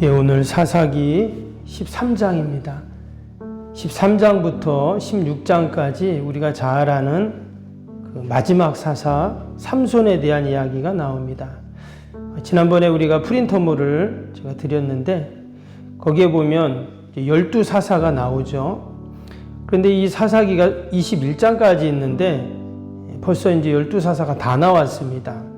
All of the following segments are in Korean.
예, 오늘 사사기 13장입니다. 13장부터 16장까지 우리가 잘 아는 그 마지막 사사 삼손에 대한 이야기가 나옵니다. 지난번에 우리가 프린터물을 제가 드렸는데 거기에 보면 12사사가 나오죠. 그런데 이 사사기가 21장까지 있는데 벌써 이제 12사사가 다 나왔습니다.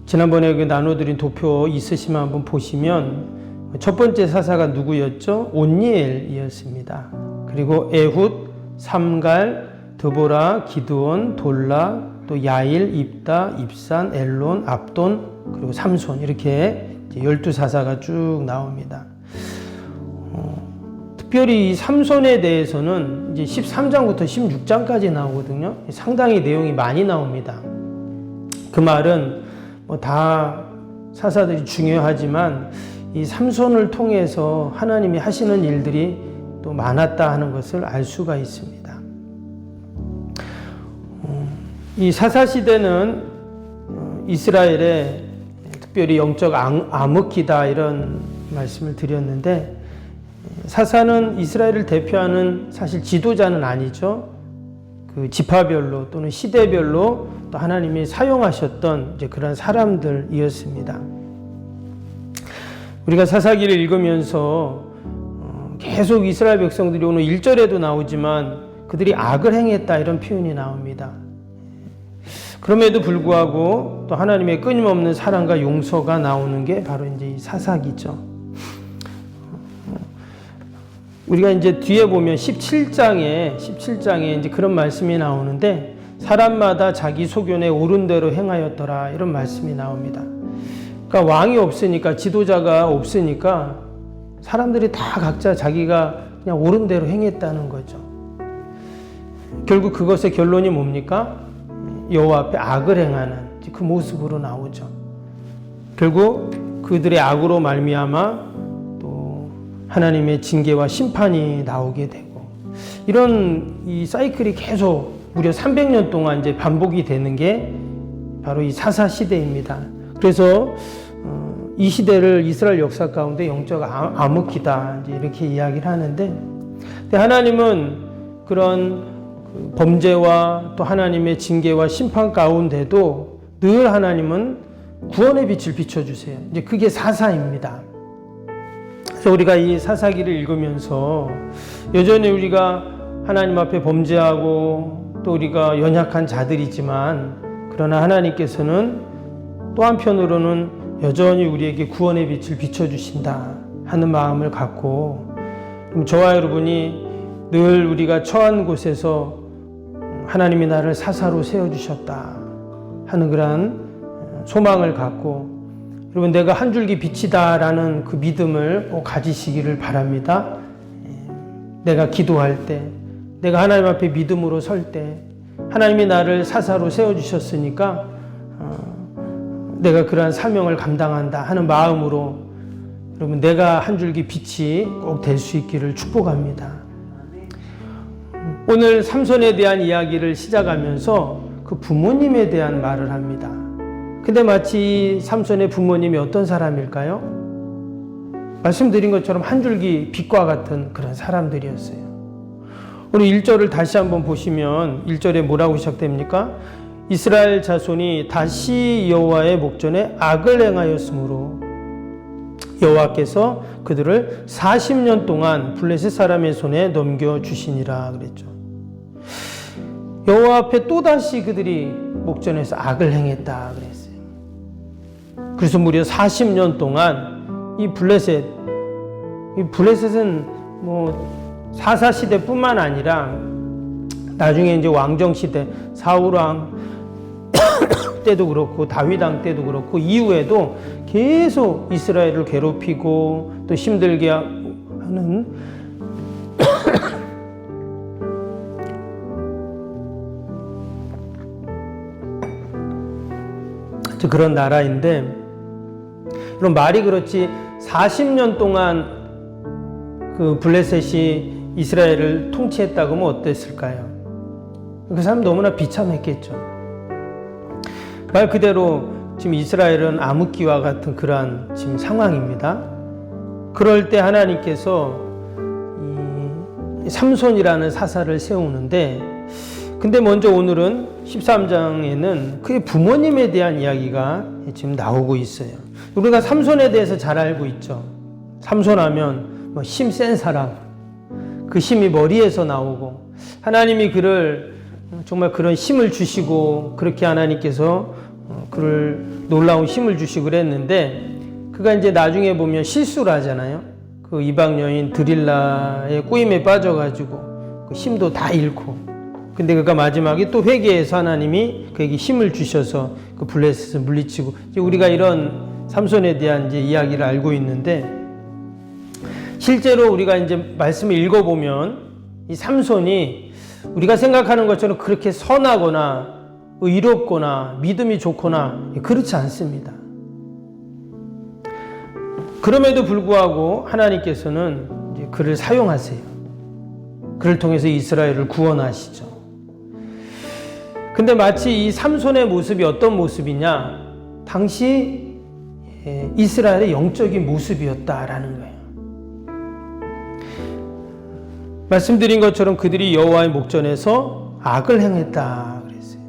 지난번에 나눠드린 도표 있으시면 한번 보시면 첫 번째 사사가 누구였죠? 온니엘이었습니다. 그리고 에훗, 삼갈, 드보라, 기드온, 돌라, 또 야일, 입다, 입산, 엘론, 압돈, 그리고 삼손 이렇게 12사사가 쭉 나옵니다. 특별히 이 삼손에 대해서는 이제 13장부터 16장까지 나오거든요. 상당히 내용이 많이 나옵니다. 그 말은 다 사사들이 중요하지만 이 삼손을 통해서 하나님이 하시는 일들이 또 많았다 하는 것을 알 수가 있습니다. 이 사사 시대는 이스라엘의 특별히 영적 암흑기다 이런 말씀을 드렸는데 사사는 이스라엘을 대표하는 사실 지도자는 아니죠. 그 지파별로 또는 시대별로 또 하나님이 사용하셨던 이제 그런 사람들이었습니다. 우리가 사사기를 읽으면서 계속 이스라엘 백성들이 오늘 1절에도 나오지만 그들이 악을 행했다 이런 표현이 나옵니다. 그럼에도 불구하고 또 하나님의 끊임없는 사랑과 용서가 나오는 게 바로 이제 이 사사기죠. 우리가 이제 뒤에 보면 17장에 이제 그런 말씀이 나오는데 사람마다 자기 소견에 옳은 대로 행하였더라 이런 말씀이 나옵니다. 그러니까 왕이 없으니까 지도자가 없으니까 사람들이 다 각자 자기가 그냥 옳은 대로 행했다는 거죠. 결국 그것의 결론이 뭡니까? 여호와 앞에 악을 행하는 그 모습으로 나오죠. 결국 그들의 악으로 말미암아 하나님의 징계와 심판이 나오게 되고 이런 이 사이클이 계속 무려 300년 동안 이제 반복이 되는 게 바로 이 사사 시대입니다. 그래서 이 시대를 이스라엘 역사 가운데 영적 암흑기다 이제 이렇게 이야기를 하는데 하나님은 그런 범죄와 또 하나님의 징계와 심판 가운데도 늘 하나님은 구원의 빛을 비춰주세요. 이제 그게 사사입니다. 그래서 우리가 이 사사기를 읽으면서 여전히 우리가 하나님 앞에 범죄하고 또 우리가 연약한 자들이지만 그러나 하나님께서는 또 한편으로는 여전히 우리에게 구원의 빛을 비춰주신다 하는 마음을 갖고 저와 여러분이 늘 우리가 처한 곳에서 하나님이 나를 사사로 세워주셨다 하는 그러한 소망을 갖고 여러분 내가 한 줄기 빛이다라는 그 믿음을 꼭 가지시기를 바랍니다. 내가 기도할 때, 내가 하나님 앞에 믿음으로 설 때 하나님이 나를 사사로 세워주셨으니까 내가 그러한 사명을 감당한다 하는 마음으로 여러분 내가 한 줄기 빛이 꼭 될 수 있기를 축복합니다. 오늘 삼손에 대한 이야기를 시작하면서 그 부모님에 대한 말을 합니다. 근데 마치 삼손의 부모님이 어떤 사람일까요? 말씀드린 것처럼 한 줄기 빛과 같은 그런 사람들이었어요. 오늘 1절을 다시 한번 보시면 1절에 뭐라고 시작됩니까? 이스라엘 자손이 다시 여호와의 목전에 악을 행하였으므로 여호와께서 그들을 40년 동안 블레셋 사람의 손에 넘겨주시니라 그랬죠. 여호와 앞에 또다시 그들이 목전에서 악을 행했다 그랬어요. 그래서 무려 40년 동안 이 블레셋은 뭐 사사 시대뿐만 아니라 나중에 이제 왕정 시대 사울왕 때도 그렇고 다윗왕 때도 그렇고 이후에도 계속 이스라엘을 괴롭히고 또 힘들게 하는 그런 나라인데 그럼 말이 그렇지 40년 동안 그 블레셋이 이스라엘을 통치했다고 하면 어땠을까요? 그 사람 너무나 비참했겠죠. 말 그대로 지금 이스라엘은 암흑기와 같은 그러한 지금 상황입니다. 그럴 때 하나님께서 이 삼손이라는 사사를 세우는데, 근데 먼저 오늘은 13장에는 그의 부모님에 대한 이야기가 지금 나오고 있어요. 우리가 삼손에 대해서 잘 알고 있죠. 삼손하면 뭐 힘 센 사람, 그 힘이 머리에서 나오고 하나님이 그를 정말 그런 힘을 주시고, 그렇게 하나님께서 그를 놀라운 힘을 주시고 그랬는데, 그가 이제 나중에 보면 실수를 하잖아요. 그 이방 여인 드릴라의 꼬임에 빠져가지고 그 힘도 다 잃고, 근데 그가 마지막에 또 회개해서 하나님이 그에게 힘을 주셔서 그 블레셋을 물리치고, 이제 우리가 이런 삼손에 대한 이제 이야기를 알고 있는데, 실제로 우리가 이제 말씀을 읽어보면 이 삼손이 우리가 생각하는 것처럼 그렇게 선하거나 의롭거나 믿음이 좋거나 그렇지 않습니다. 그럼에도 불구하고 하나님께서는 이제 그를 사용하세요. 그를 통해서 이스라엘을 구원하시죠. 근데 마치 이 삼손의 모습이 어떤 모습이냐? 당시 이스라엘의 영적인 모습이었다라는 거예요. 말씀드린 것처럼 그들이 여호와의 목전에서 악을 행했다 그랬어요.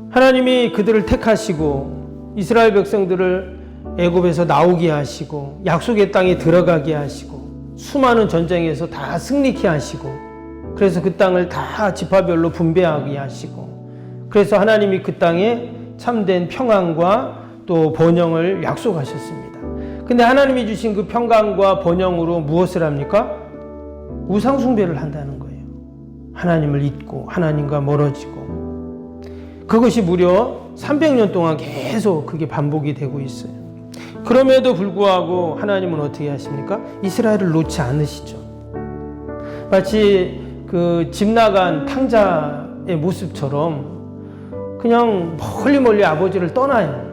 하나님이 그들을 택하시고 이스라엘 백성들을 애굽에서 나오게 하시고 약속의 땅에 들어가게 하시고 수많은 전쟁에서 다 승리케 하시고, 그래서 그 땅을 다 지파별로 분배하게 하시고, 그래서 하나님이 그 땅에 참된 평안과 또 번영을 약속하셨습니다. 근데 하나님이 주신 그 평강과 번영으로 무엇을 합니까? 우상 숭배를 한다는 거예요. 하나님을 잊고 하나님과 멀어지고, 그것이 무려 300년 동안 계속 그게 반복이 되고 있어요. 그럼에도 불구하고 하나님은 어떻게 하십니까? 이스라엘을 놓지 않으시죠. 마치 그 집 나간 탕자의 모습처럼 그냥 멀리 아버지를 떠나요.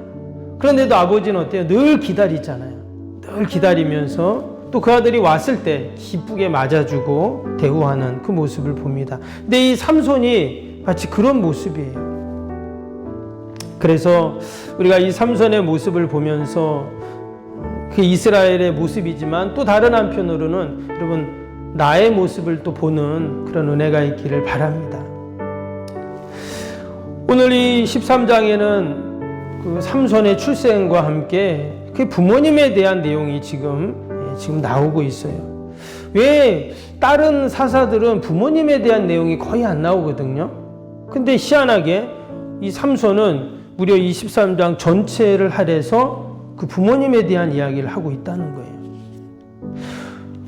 그런데도 아버지는 어때요? 늘 기다리잖아요. 늘 기다리면서 또 그 아들이 왔을 때 기쁘게 맞아주고 대우하는 그 모습을 봅니다. 근데 이 삼손이 마치 그런 모습이에요. 그래서 우리가 이 삼손의 모습을 보면서 그 이스라엘의 모습이지만 또 다른 한편으로는 여러분 나의 모습을 또 보는 그런 은혜가 있기를 바랍니다. 오늘 이 13장에는 그 삼손의 출생과 함께 그 부모님에 대한 내용이 지금 나오고 있어요. 왜 다른 사사들은 부모님에 대한 내용이 거의 안 나오거든요. 근데 희한하게 이 삼손은 무려 23장 전체를 할애해서 그 부모님에 대한 이야기를 하고 있다는 거예요.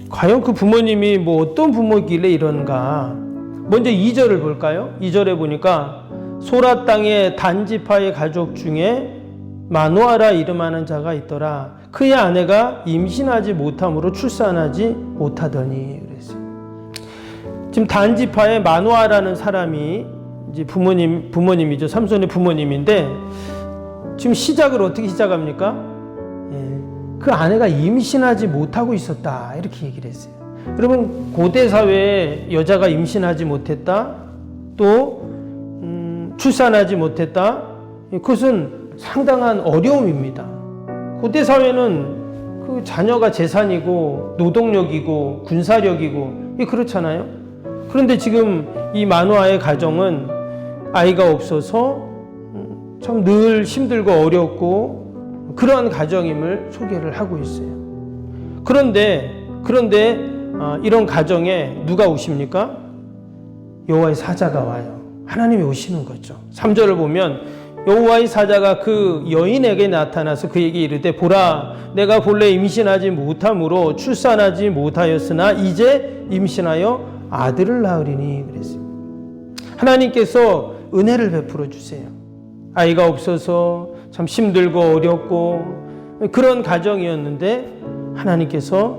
과연 그 부모님이 뭐 어떤 부모길래 이런가? 먼저 2절을 볼까요? 2절에 보니까 소라 땅의 단지파의 가족 중에 마누아라 이름하는 자가 있더라. 그의 아내가 임신하지 못함으로 출산하지 못하더니 그랬어요. 지금 단지파의 마누아라는 사람이 이제 부모님이죠. 삼손의 부모님인데 지금 시작을 어떻게 시작합니까? 그 아내가 임신하지 못하고 있었다 이렇게 얘기를 했어요. 여러분 고대 사회에 여자가 임신하지 못했다, 또 출산하지 못했다, 그것은 상당한 어려움입니다. 고대 사회는 그 자녀가 재산이고 노동력이고 군사력이고 그렇잖아요. 그런데 지금 이 마누아의 가정은 아이가 없어서 참 늘 힘들고 어렵고 그러한 가정임을 소개를 하고 있어요. 그런데 이런 가정에 누가 오십니까? 여호와의 사자가 와요. 하나님이 오시는 거죠. 3절을 보면 여호와의 사자가 그 여인에게 나타나서 그에게 이르되 보라, 내가 본래 임신하지 못함으로 출산하지 못하였으나 이제 임신하여 아들을 낳으리니 그랬습니다. 하나님께서 은혜를 베풀어 주세요. 아이가 없어서 참 힘들고 어렵고 그런 가정이었는데 하나님께서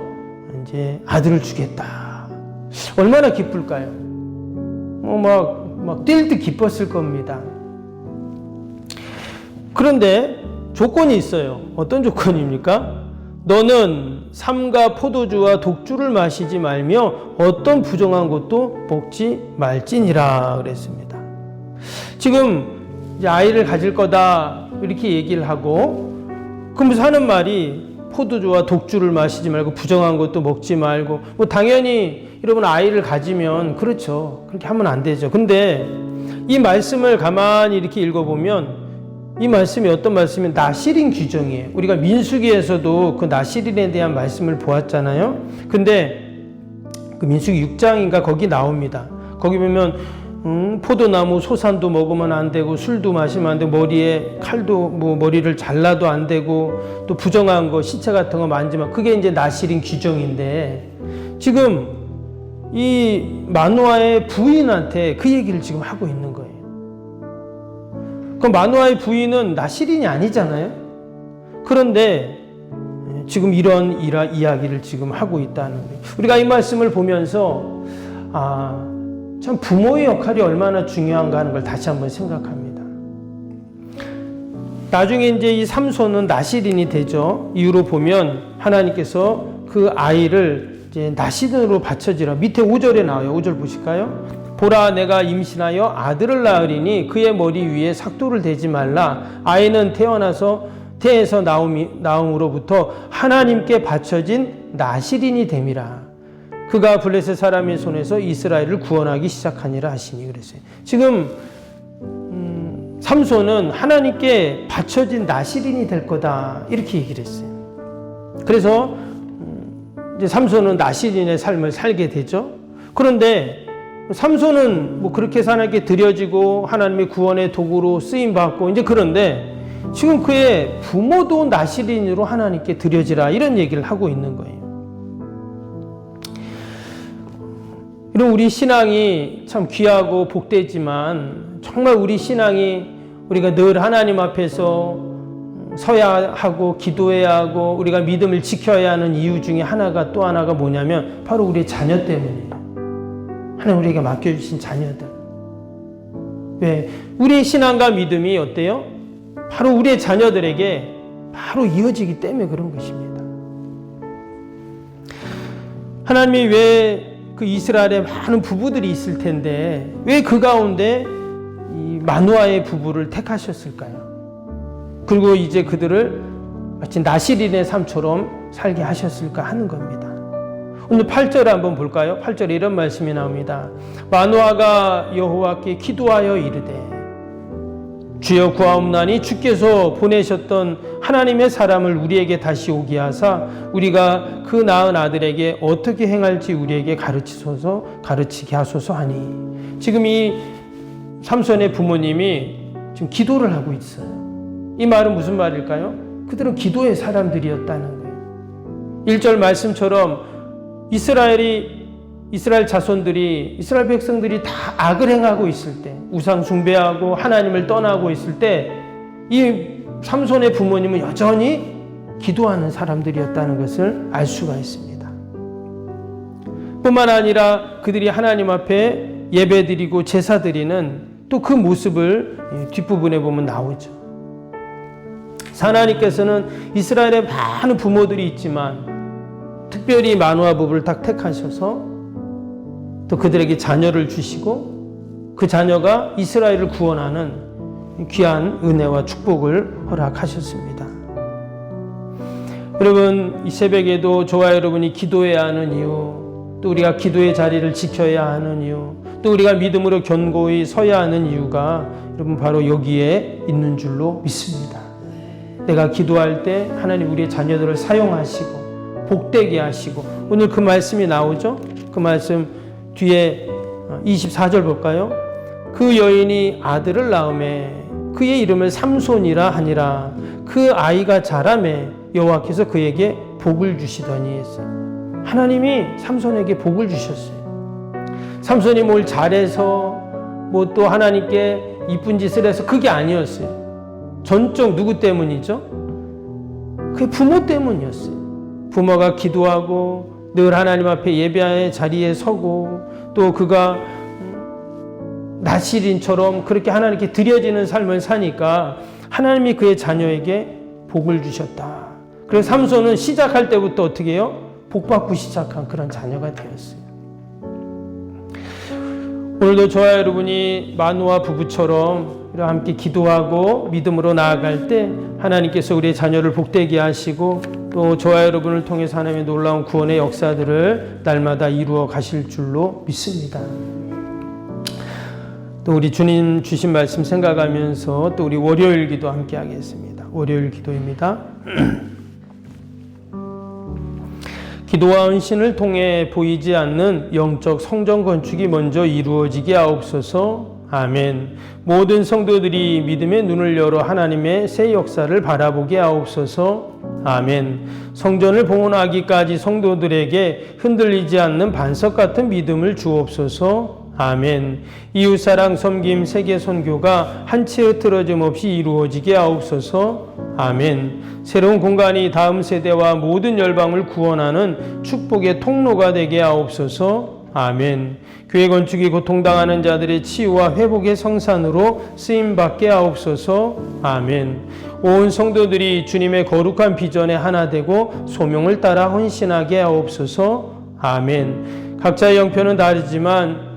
이제 아들을 주겠다. 얼마나 기쁠까요? 막 뛸 듯 기뻤을 겁니다. 그런데 조건이 있어요. 어떤 조건입니까? 너는 삼가 포도주와 독주를 마시지 말며 어떤 부정한 것도 먹지 말지니라 그랬습니다. 지금 이제 아이를 가질 거다 이렇게 얘기를 하고, 그러면서 하는 말이 포도주와 독주를 마시지 말고 부정한 것도 먹지 말고, 뭐 당연히 여러분 아이를 가지면 그렇죠. 그렇게 하면 안 되죠. 근데 이 말씀을 가만히 이렇게 읽어보면 이 말씀이 어떤 말씀이면 나실인 규정이에요. 우리가 민수기에서도 그 나실인에 대한 말씀을 보았잖아요. 근데 그 민수기 6장인가 거기 나옵니다. 거기 보면 포도나무 소산도 먹으면 안 되고 술도 마시면 안 되고 머리에 칼도 뭐 머리를 잘라도 안 되고 또 부정한 거 시체 같은 거 만지면 그게 이제 나실인 규정인데 지금 이 마노아의 부인한테 그 얘기를 지금 하고 있는 거예요. 그럼 마노아의 부인은 나실인이 아니잖아요. 그런데 지금 이런 이야기를 지금 하고 있다는 거예요. 우리가 이 말씀을 보면서 참 부모의 역할이 얼마나 중요한가 하는 걸 다시 한번 생각합니다. 나중에 이제 이 삼손은 나실인이 되죠. 이유로 보면 하나님께서 그 아이를 이제 나실인으로 바쳐지라. 밑에 5절에 나와요. 5절 보실까요? 보라, 내가 임신하여 아들을 낳으리니 그의 머리 위에 삭도를 대지 말라. 아이는 태에서 나옴으로부터 하나님께 바쳐진 나실인이 됨이라. 그가 블레셋 사람의 손에서 이스라엘을 구원하기 시작하니라 하시니. 그랬어요. 지금 삼손은 하나님께 바쳐진 나실인이 될 거다 이렇게 얘기를 했어요. 그래서 이제 삼손은 나실인의 삶을 살게 되죠. 그런데 삼손은 뭐 그렇게 하나님께 드려지고 하나님의 구원의 도구로 쓰임 받고 이제 그런데 지금 그의 부모도 나실인으로 하나님께 드려지라 이런 얘기를 하고 있는 거예요. 이런 우리 신앙이 참 귀하고 복되지만 정말 우리 신앙이 우리가 늘 하나님 앞에서 서야 하고 기도해야 하고 우리가 믿음을 지켜야 하는 이유 중에 또 하나가 뭐냐면 바로 우리의 자녀 때문이에요. 하나님 우리에게 맡겨주신 자녀들. 왜? 우리의 신앙과 믿음이 어때요? 바로 우리의 자녀들에게 바로 이어지기 때문에 그런 것입니다. 하나님이 왜 그 이스라엘에 많은 부부들이 있을 텐데 왜 그 가운데 이 마누아의 부부를 택하셨을까요? 그리고 이제 그들을 마치 나실인의 삶처럼 살게 하셨을까 하는 겁니다. 오늘 8절에 한번 볼까요? 8절에 이런 말씀이 나옵니다. 마누아가 여호와께 기도하여 이르되 주여 구하옵나니 주께서 보내셨던 하나님의 사람을 우리에게 다시 오게 하사 우리가 그 낳은 아들에게 어떻게 행할지 우리에게 가르치게 하소서 하니. 지금 이 삼손의 부모님이 지금 기도를 하고 있어요. 이 말은 무슨 말일까요? 그들은 기도의 사람들이었다는 거예요. 1절 말씀처럼 이스라엘 자손들이, 이스라엘 백성들이 다 악을 행하고 있을 때, 우상 숭배하고 하나님을 떠나고 있을 때, 이 삼손의 부모님은 여전히 기도하는 사람들이었다는 것을 알 수가 있습니다. 뿐만 아니라 그들이 하나님 앞에 예배드리고 제사드리는 또 그 모습을 뒷부분에 보면 나오죠. 하나님께서는 이스라엘에 많은 부모들이 있지만 특별히 마누아 부부를 딱 택하셔서 또 그들에게 자녀를 주시고 그 자녀가 이스라엘을 구원하는 귀한 은혜와 축복을 허락하셨습니다. 여러분, 이 새벽에도 저와 여러분이 기도해야 하는 이유, 또 우리가 기도의 자리를 지켜야 하는 이유, 또 우리가 믿음으로 견고히 서야 하는 이유가 여러분 바로 여기에 있는 줄로 믿습니다. 내가 기도할 때 하나님 우리의 자녀들을 사용하시고 복되게 하시고, 오늘 그 말씀이 나오죠. 그 말씀 뒤에 24절 볼까요? 그 여인이 아들을 낳음에 그의 이름을 삼손이라 하니라. 그 아이가 자라매 여호와께서 그에게 복을 주시더니 했어요. 하나님이 삼손에게 복을 주셨어요. 삼손이 뭘 잘해서 뭐 또 하나님께 이쁜 짓을 해서 그게 아니었어요. 전적 누구 때문이죠? 그의 부모 때문이었어요. 부모가 기도하고 늘 하나님 앞에 예배의 자리에 서고 또 그가 나실인처럼 그렇게 하나님께 드려지는 삶을 사니까 하나님이 그의 자녀에게 복을 주셨다. 그래서 삼손은 시작할 때부터 어떻게 해요? 복 받고 시작한 그런 자녀가 되었어요. 오늘도 저와 여러분이 마누아 부부처럼 함께 기도하고 믿음으로 나아갈 때 하나님께서 우리의 자녀를 복되게 하시고 또 저와 여러분을 통해서 하나님의 놀라운 구원의 역사들을 날마다 이루어 가실 줄로 믿습니다. 또 우리 주님 주신 말씀 생각하면서 또 우리 월요일 기도 함께 하겠습니다. 월요일 기도입니다. 기도와 헌신을 통해 보이지 않는 영적 성전 건축이 먼저 이루어지게 하옵소서. 아멘. 모든 성도들이 믿음의 눈을 열어 하나님의 새 역사를 바라보게 하옵소서. 아멘. 성전을 봉헌하기까지 성도들에게 흔들리지 않는 반석 같은 믿음을 주옵소서. 아멘. 이웃사랑, 섬김, 세계 선교가 한치 흐트러짐 없이 이루어지게 하옵소서. 아멘. 새로운 공간이 다음 세대와 모든 열방을 구원하는 축복의 통로가 되게 하옵소서. 아멘. 교회 건축이 고통당하는 자들의 치유와 회복의 성산으로 쓰임받게 하옵소서. 아멘. 온 성도들이 주님의 거룩한 비전에 하나 되고 소명을 따라 헌신하게 하옵소서. 아멘. 각자의 형편은 다르지만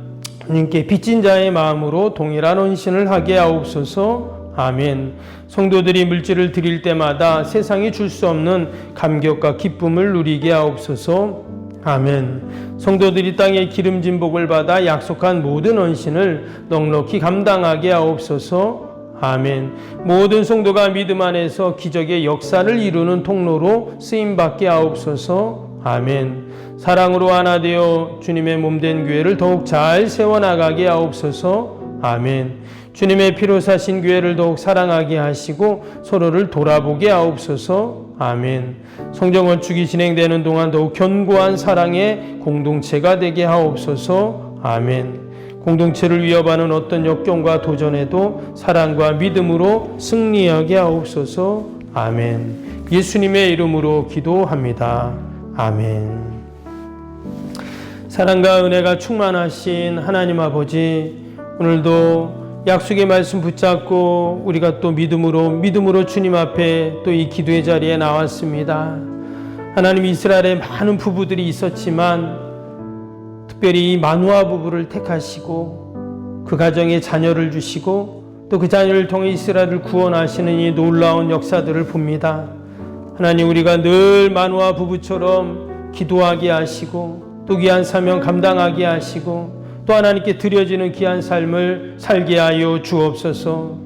주님께 빚진 자의 마음으로 동일한 헌신을 하게 하옵소서. 아멘. 성도들이 물질을 드릴 때마다 세상이 줄 수 없는 감격과 기쁨을 누리게 하옵소서. 아멘. 성도들이 땅의 기름진 복을 받아 약속한 모든 헌신을 넉넉히 감당하게 하옵소서. 아멘. 모든 성도가 믿음 안에서 기적의 역사를 이루는 통로로 쓰임받게 하옵소서. 아멘. 사랑으로 하나 되어 주님의 몸된 교회를 더욱 잘 세워나가게 하옵소서. 아멘. 주님의 피로 사신 교회를 더욱 사랑하게 하시고 서로를 돌아보게 하옵소서. 아멘. 성전 건축이 진행되는 동안 더욱 견고한 사랑의 공동체가 되게 하옵소서. 아멘. 공동체를 위협하는 어떤 역경과 도전에도 사랑과 믿음으로 승리하게 하옵소서. 아멘. 예수님의 이름으로 기도합니다. 아멘. 사랑과 은혜가 충만하신 하나님 아버지, 오늘도 약속의 말씀 붙잡고 우리가 또 믿음으로 주님 앞에 또 이 기도의 자리에 나왔습니다. 하나님, 이스라엘에 많은 부부들이 있었지만 특별히 이 마누아 부부를 택하시고 그 가정에 자녀를 주시고 또 그 자녀를 통해 이스라엘을 구원하시는 이 놀라운 역사들을 봅니다. 하나님, 우리가 늘 마누아 부부처럼 기도하게 하시고 또 귀한 사명 감당하게 하시고 또 하나님께 드려지는 귀한 삶을 살게 하여 주옵소서.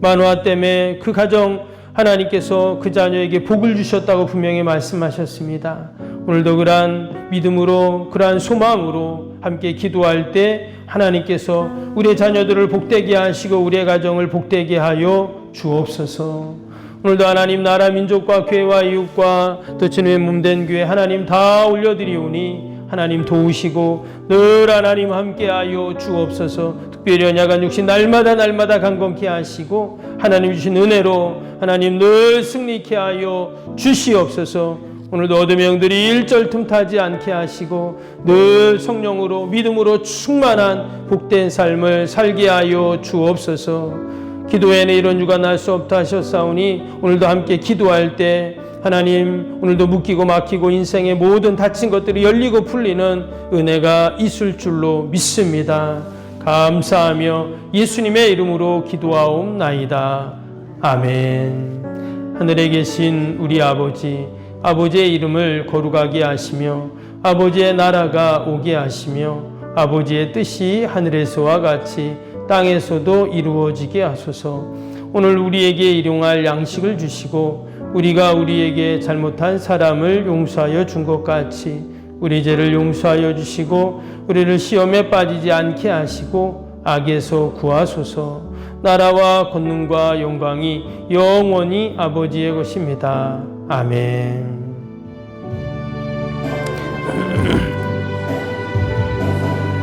마누아 때문에 그 가정 하나님께서 그 자녀에게 복을 주셨다고 분명히 말씀하셨습니다. 오늘도 그러한 믿음으로 그러한 소망으로 함께 기도할 때 하나님께서 우리의 자녀들을 복되게 하시고 우리의 가정을 복되게 하여 주옵소서. 오늘도 하나님, 나라 민족과 교회와 이웃과 또 주님의 몸된 교회 하나님 다 올려드리오니 하나님 도우시고 늘 하나님 함께하여 주옵소서. 특별히 언약한 육신 날마다 강건케 하시고 하나님 주신 은혜로 하나님 늘 승리케 하여 주시옵소서. 오늘도 어둠의 영들이 일절 틈타지 않게 하시고 늘 성령으로 믿음으로 충만한 복된 삶을 살게 하여 주옵소서. 기도에는 이런 유가 날 수 없다 하셨사오니 오늘도 함께 기도할 때 하나님, 오늘도 묶이고 막히고 인생의 모든 닫힌 것들이 열리고 풀리는 은혜가 있을 줄로 믿습니다. 감사하며 예수님의 이름으로 기도하옵나이다. 아멘. 하늘에 계신 우리 아버지, 아버지의 이름을 거룩하게 하시며 아버지의 나라가 오게 하시며 아버지의 뜻이 하늘에서와 같이 땅에서도 이루어지게 하소서. 오늘 우리에게 일용할 양식을 주시고 우리가 우리에게 잘못한 사람을 용서하여 준 것 같이 우리 죄를 용서하여 주시고 우리를 시험에 빠지지 않게 하시고 악에서 구하소서. 나라와 권능과 영광이 영원히 아버지의 것입니다. 아멘.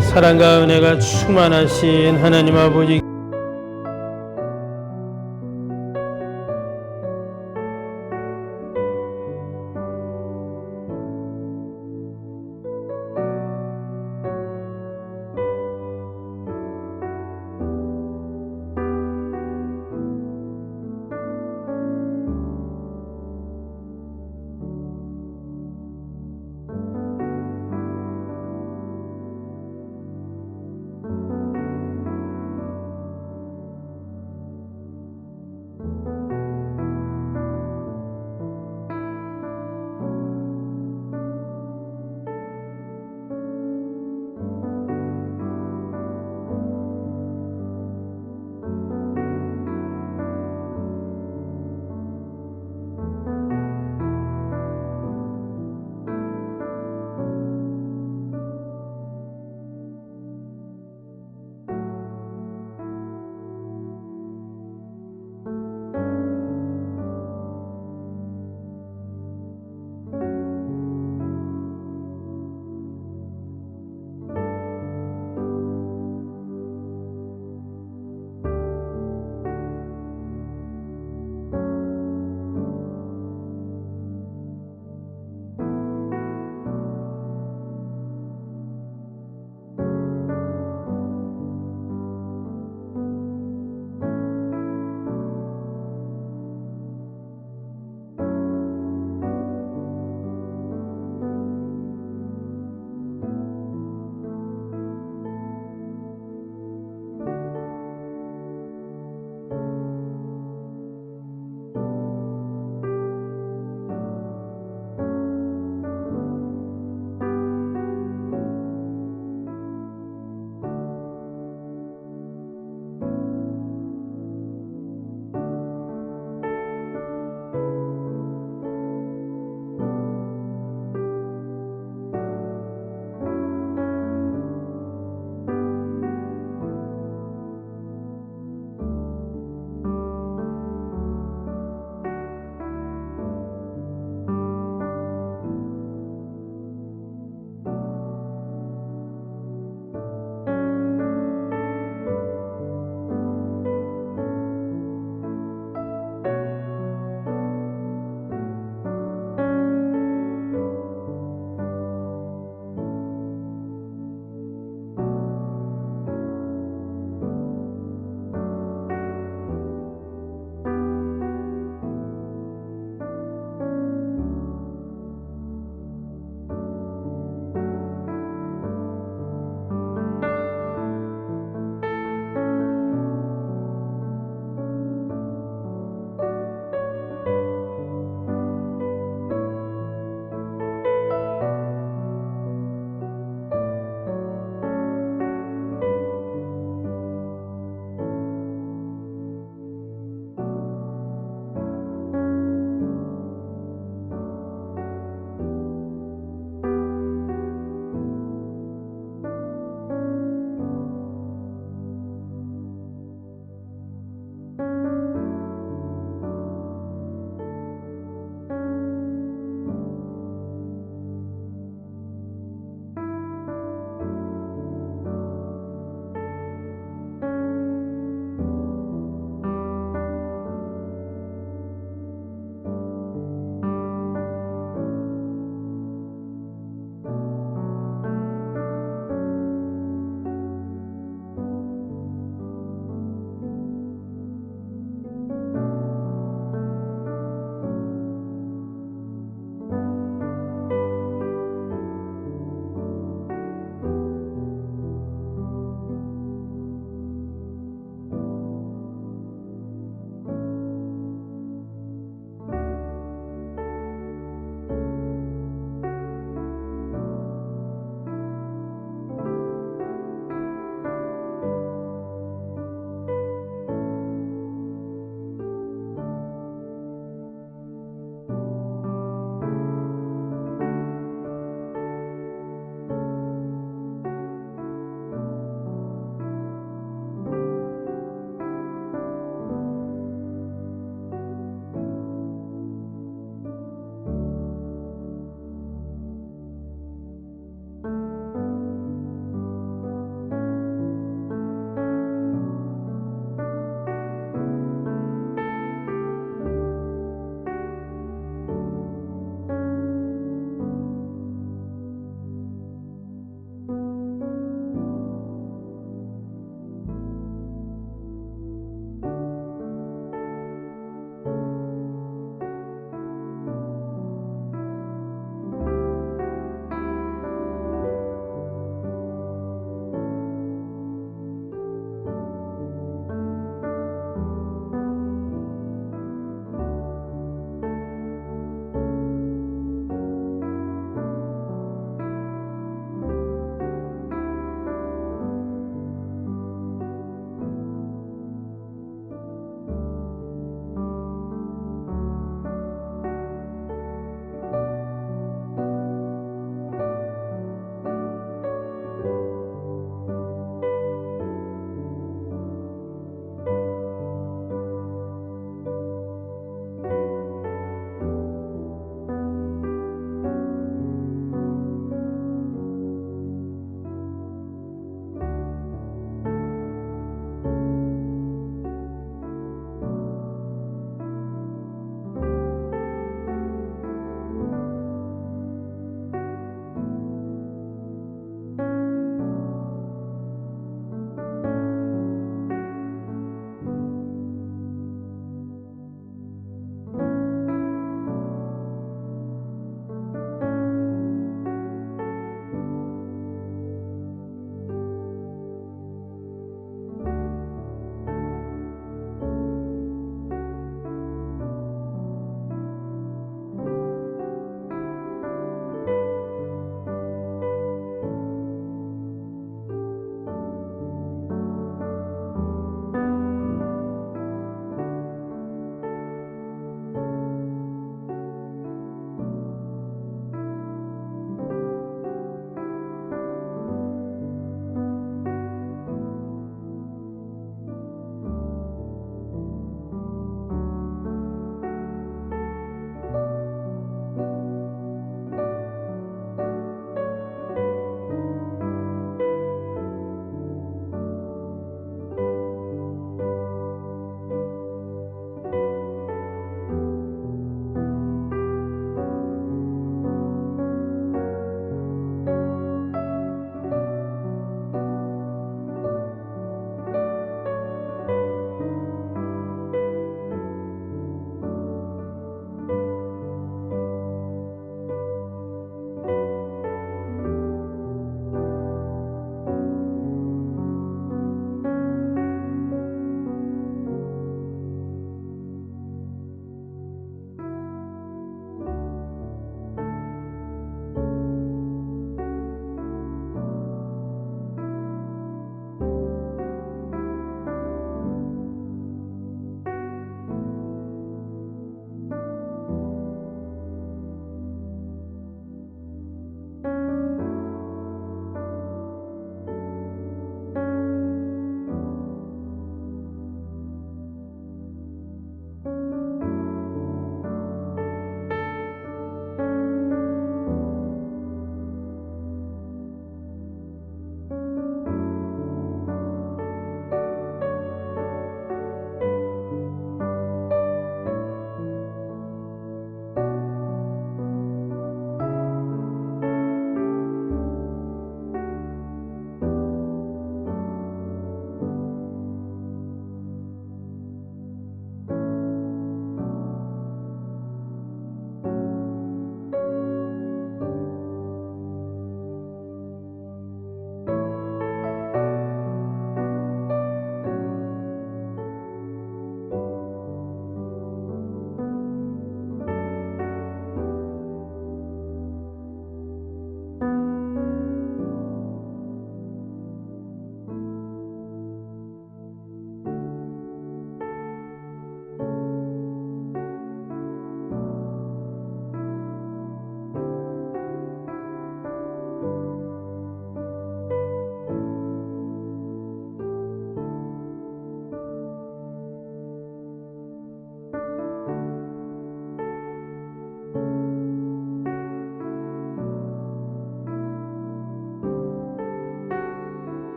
사랑과 은혜가 충만하신 하나님 아버지,